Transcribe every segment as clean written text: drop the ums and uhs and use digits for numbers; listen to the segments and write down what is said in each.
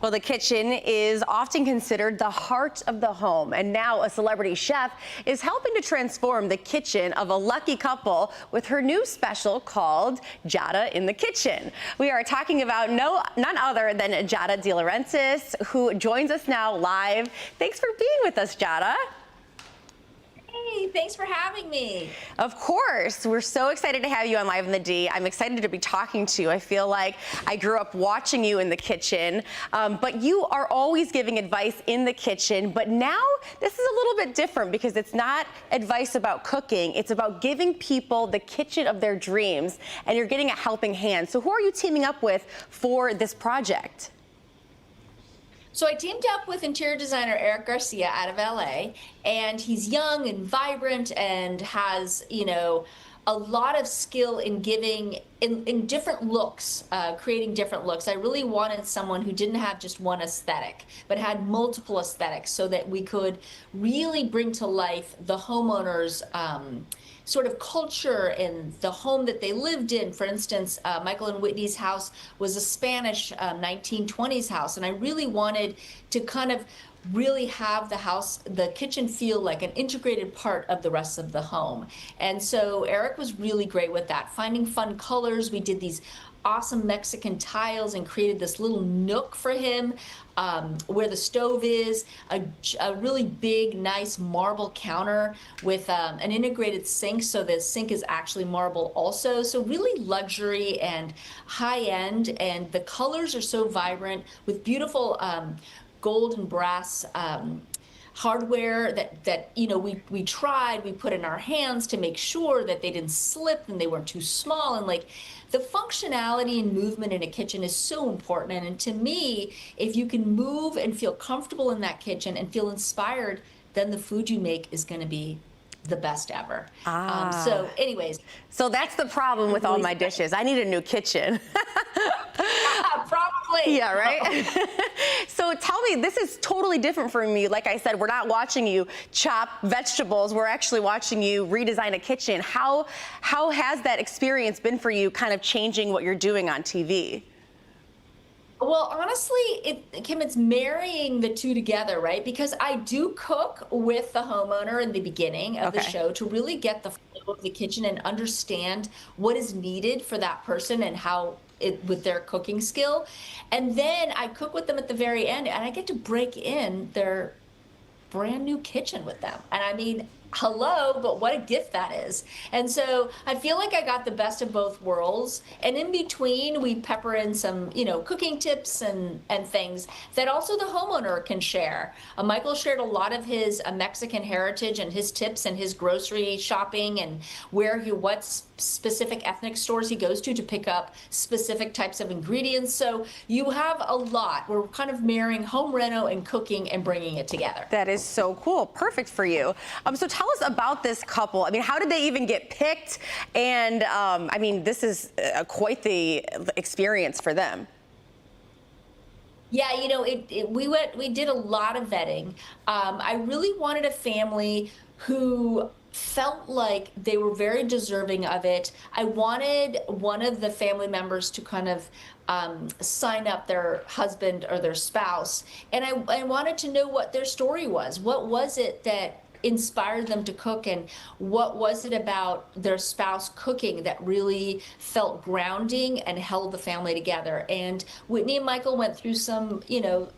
Well, the kitchen is often considered the heart of the home, and now a celebrity chef is helping to transform the kitchen of a lucky couple with her new special called Giada in the Kitchen. We are talking about none other than Giada De Laurentiis, who joins us now live. Thanks for being with us, Giada. Hey, thanks for having me. Of course. We're so excited to have you on Live in the D. I'm excited to be talking to you. I feel like I grew up watching you in the kitchen, but you are always giving advice in the kitchen. But now this is a little bit different because it's not advice about cooking. It's about giving people the kitchen of their dreams, and you're getting a helping hand. So who are you teaming up with for this project? So I teamed up with interior designer Eric Garcia out of LA, and he's young and vibrant and has, a lot of skill in giving in different looks, creating different looks. I really wanted someone who didn't have just one aesthetic, but had multiple aesthetics so that we could really bring to life the homeowners' sort of culture and the home that they lived in. For instance, Michael and Whitney's house was a Spanish 1920s house, and I really wanted to kind of really have the kitchen feel like an integrated part of the rest of the home. And so Eric was really great with that, finding fun colors. We did these awesome Mexican tiles and created this little nook for him where the stove is, a really big, nice marble counter with an integrated sink, so the sink is actually marble also. So really luxury and high end, and the colors are so vibrant with beautiful gold and brass hardware that we tried, we put in our hands to make sure that they didn't slip and they weren't too small. And like the functionality and movement in a kitchen is so important. And to me, if you can move and feel comfortable in that kitchen and feel inspired, then the food you make is going to be the best ever. So anyways. So that's the problem with all my dishes. I need a new kitchen. Probably. Yeah, right? So tell me, this is totally different from you. Like I said, we're not watching you chop vegetables. We're actually watching you redesign a kitchen. How has that experience been for you, kind of changing what you're doing on TV? Well, honestly, Kim, it's marrying the two together, right? Because I do cook with the homeowner in the beginning of the show to really get the flow of the kitchen and understand what is needed for that person and how with their cooking skill. And then I cook with them at the very end, and I get to break in their brand new kitchen with them. And I mean, hello, but what a gift that is. And so I feel like I got the best of both worlds. And in between, we pepper in some, cooking tips and things that also the homeowner can share. Michael shared a lot of his Mexican heritage and his tips and his grocery shopping and what specific ethnic stores he goes to pick up specific types of ingredients. So you have a lot. We're kind of marrying home reno and cooking and bringing it together. That is so cool. Perfect for you. So tell us about this couple. I mean, how did they even get picked? And I mean, this is quite the experience for them. Yeah, we did a lot of vetting. I really wanted a family who felt like they were very deserving of it. I wanted one of the family members to kind of sign up their husband or their spouse, and I wanted to know what their story was. What was it that inspired them to cook, and what was it about their spouse cooking that really felt grounding and held the family together? And Whitney and Michael went through some,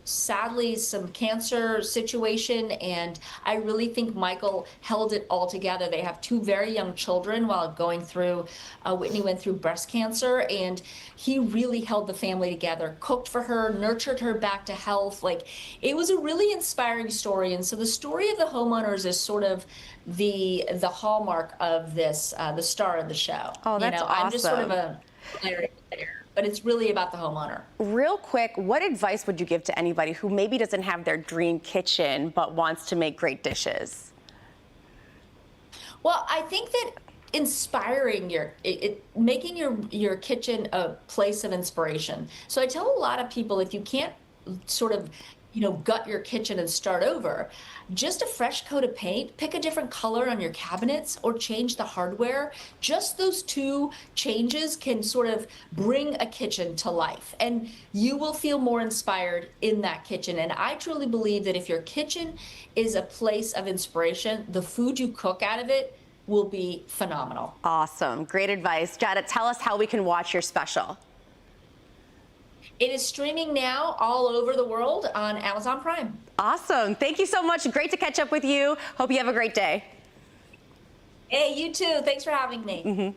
sadly, some cancer situation, and I really think Michael held it all together. They have two very young children while going through, Whitney went through breast cancer, and he really held the family together, cooked for her, nurtured her back to health. Like, it was a really inspiring story. And so the story of the homeowners is sort of the hallmark of this, the star of the show. Oh, that's awesome. I'm just sort of a player, but it's really about the homeowner. Real quick, what advice would you give to anybody who maybe doesn't have their dream kitchen but wants to make great dishes? Well, I think that inspiring making your kitchen a place of inspiration. So I tell a lot of people, if you can't sort of gut your kitchen and start over. Just a fresh coat of paint, pick a different color on your cabinets or change the hardware. Just those two changes can sort of bring a kitchen to life, and you will feel more inspired in that kitchen. And I truly believe that if your kitchen is a place of inspiration, the food you cook out of it will be phenomenal. Awesome. Great advice. Giada, tell us how we can watch your special. It is streaming now all over the world on Amazon Prime. Awesome. Thank you so much. Great to catch up with you. Hope you have a great day. Hey, you too. Thanks for having me.